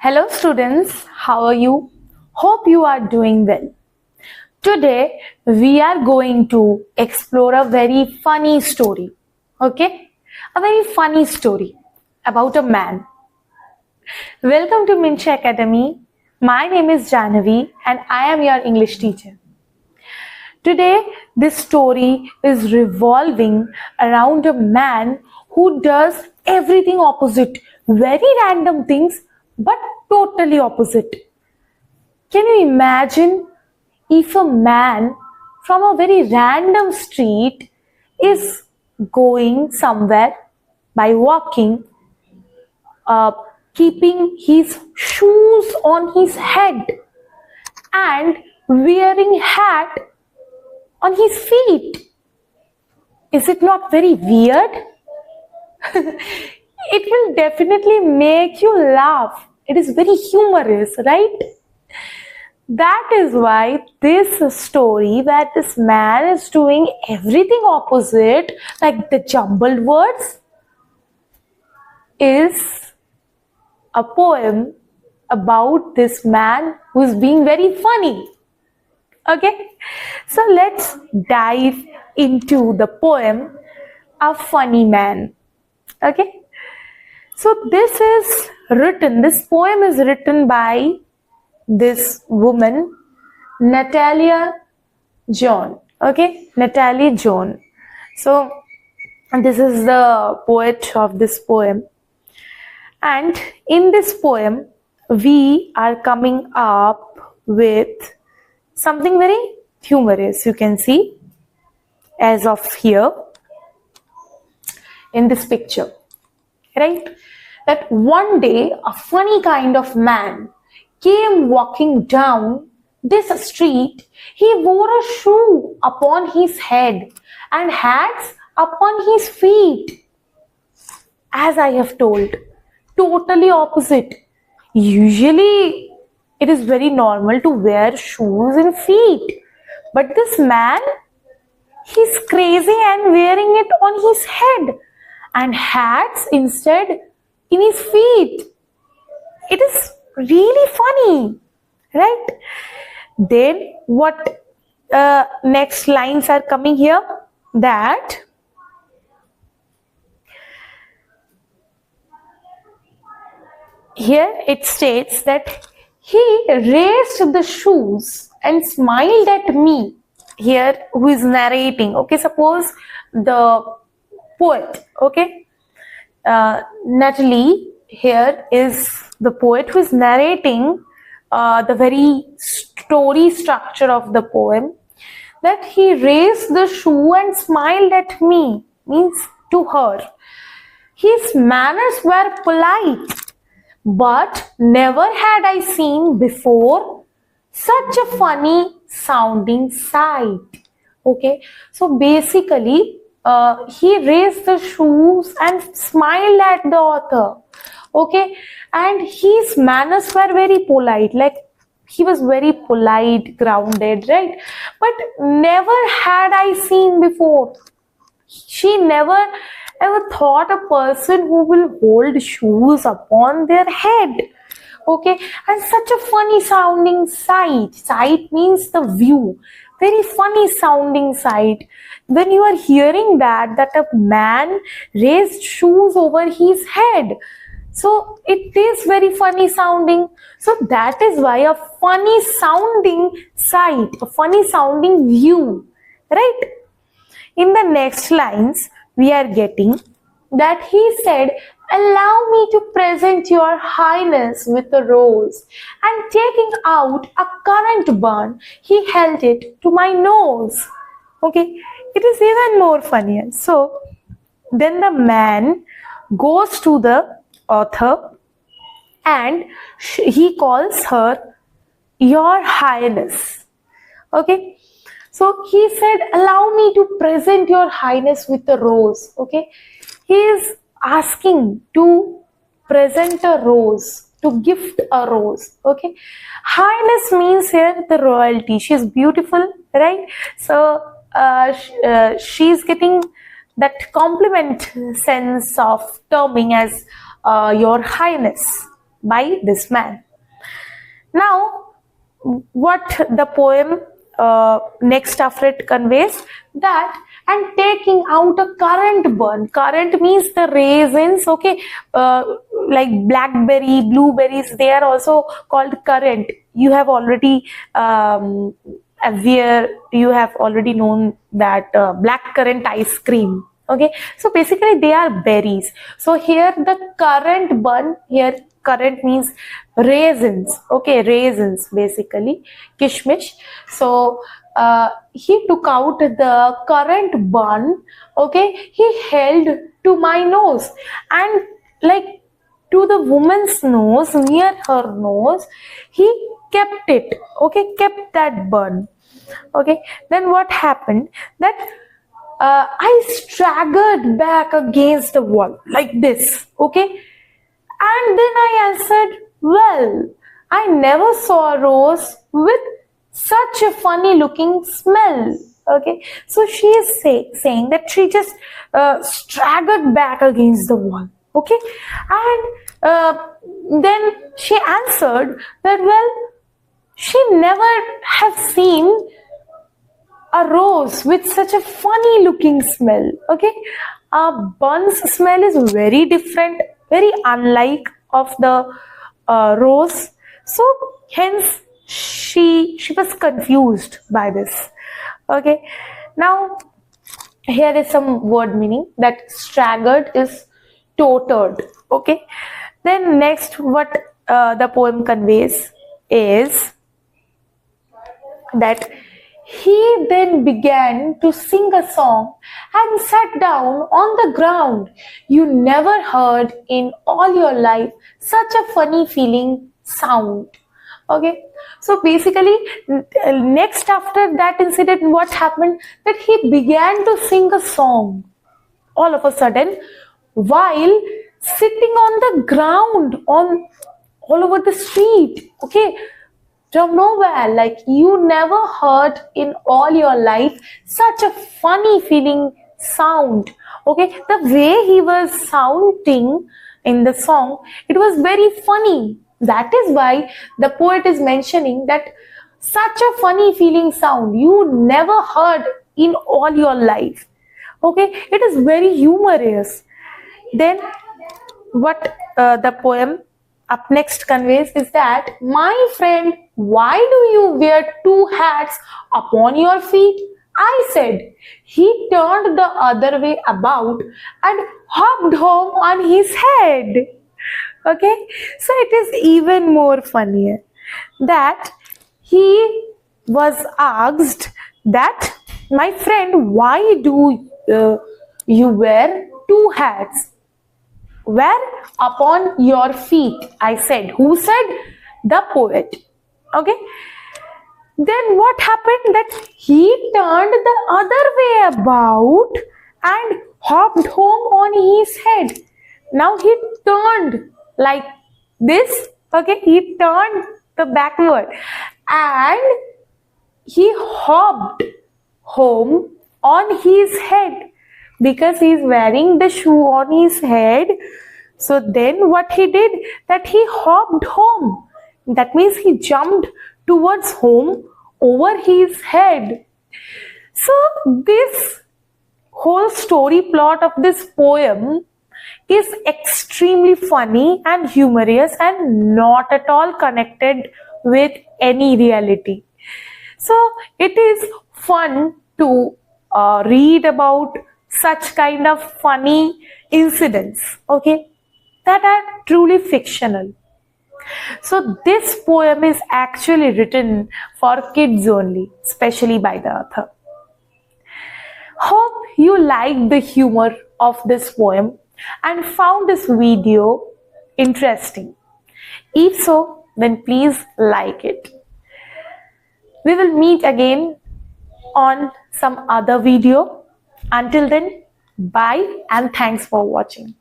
Hello students, how are you? Hope you are doing well. Today we are going to explore a very funny story. Okay? A very funny story about a man. Welcome to Mincha Academy. My name is Jahnavi and I am your English teacher. Today this story is revolving around a man who does everything opposite, very random things but totally opposite. Can you imagine if a man from a very random street is going somewhere by walking, keeping his shoes on his head and wearing hat on his feet? Is it not very weird? It will definitely make you laugh. It is very humorous, right? That is why this story where this man is doing everything opposite, like the jumbled words, is a poem about this man who is being very funny. Okay, so let's dive into the poem, A Funny Man. Okay, so this poem is written by this woman, Natalia John. Okay, Natalie John. So this is the poet of this poem. And in this poem, we are coming up with something very humorous. You can see as of here in this picture, right? That one day a funny kind of man came walking down this street. He wore a shoe upon his head and hats upon his feet. As I have told, totally opposite. Usually it is very normal to wear shoes in feet, but this man, he's crazy and wearing it on his head and hats instead in his feet. It is really funny, right? Then what next lines are coming here? That here it states that he raised the shoes and smiled at me. Here who is narrating? Okay, suppose the poet, okay, Natalie here is the poet who is narrating the very story structure of the poem. That he raised the shoe and smiled at me means to her. His manners were polite, but never had I seen before such a funny sounding sight. Okay, so basically he raised the shoes and smiled at the author. Okay, and his manners were very polite, like he was very polite, grounded, right? But never had I seen before. She never ever thought a person who will hold shoes upon their head. Okay, and such a funny sounding sight. Sight means the view. Very funny sounding sight. When you are hearing that a man raised shoes over his head, so it is very funny sounding. So that is why a funny sounding sight, a funny sounding view, right? In the next lines, we are getting that he said, "Allow me to present your highness with a rose." And taking out a currant bun, he held it to my nose. Okay, it is even more funnier. So then the man goes to the author and he calls her your highness. Okay, so he said, "Allow me to present your highness with a rose." Okay, he is asking to present a rose, to gift a rose. Okay, highness means here the royalty. She is beautiful, right? So she is getting that compliment sense of terming as your highness. by this man. Now, what the poem next after it conveys that, and taking out a currant bun. Currant means the raisins, okay, like blackberry, blueberries, they are also called currant. You have already you have already known that black currant ice cream. Okay, so basically they are berries. So here the currant bun, here currant means raisins. Okay, raisins basically, kishmish. So he took out the currant bun. Okay, he held to my nose, and like to the woman's nose, near her nose, he kept it. Okay, kept that bun. Okay, then what happened that I staggered back against the wall like this. Okay, and then I answered, well, I never saw a rose with such a funny looking smell. Okay, so she is saying that she just staggered back against the wall. Okay, and then she answered that, well, she never has seen a rose with such a funny looking smell. Okay, a bun's smell is very different, very unlike of the rose. So hence she was confused by this. Okay, now here is some word meaning, that staggered is tottered. Okay, then next what the poem conveys is that he then began to sing a song and sat down on the ground. You never heard in all your life such a funny feeling sound. Okay, so basically next after that incident, what happened, that he began to sing a song all of a sudden while sitting on the ground, on all over the street. Okay, from nowhere, like you never heard in all your life such a funny feeling sound. Okay, the way he was sounding in the song, it was very funny. That is why the poet is mentioning that such a funny feeling sound you never heard in all your life. Okay, it is very humorous. Then what the poem up next conveys is that, my friend, why do you wear two hats upon your feet? I said. He turned the other way about and hopped home on his head. Okay, so it is even more funnier that he was asked that, my friend, why do you wear two hats? Where? Upon your feet, I said. Who said? The poet. Okay. Then what happened, that he turned the other way about and hopped home on his head. Now he turned like this. Okay, he turned the backward and he hopped home on his head, because he is wearing the shoe on his head. So then what he did, that he hopped home. That means he jumped towards home over his head. So this whole story plot of this poem is extremely funny and humorous and not at all connected with any reality. So it is fun to read about such kind of funny incidents, okay, that are truly fictional. So this poem is actually written for kids only, especially by the author. Hope you liked the humor of this poem and found this video interesting. If so, then please like it. We will meet again on some other video. Until then, bye and thanks for watching.